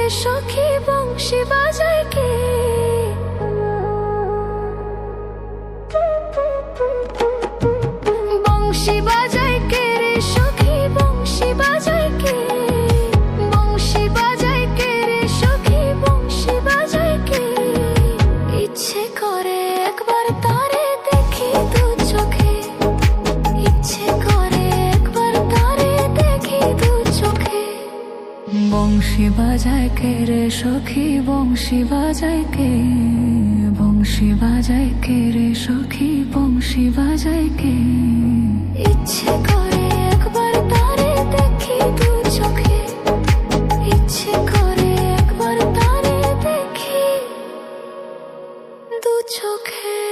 রে সখী বংশী বাজায় কে? বংশী বাজায় কে রে সখী বংশী বাজায় কে? বংশী বাজায় কে রে সখী বংশী বাজায় কে? ইচ্ছে করে একবার তারে দেখি দু চোখে, ইচ্ছে করে একবার তারে দেখি দু চোখে। বংশী বাজায় কে রে সখী বংশী বাজায় কে? বংশী বাজায় কে রে সখী বংশী বাজায় কে? ইচ্ছে করে একবার তারে দেখি দু চোখে, ইচ্ছে করে একবার তারে দেখি দু চোখে।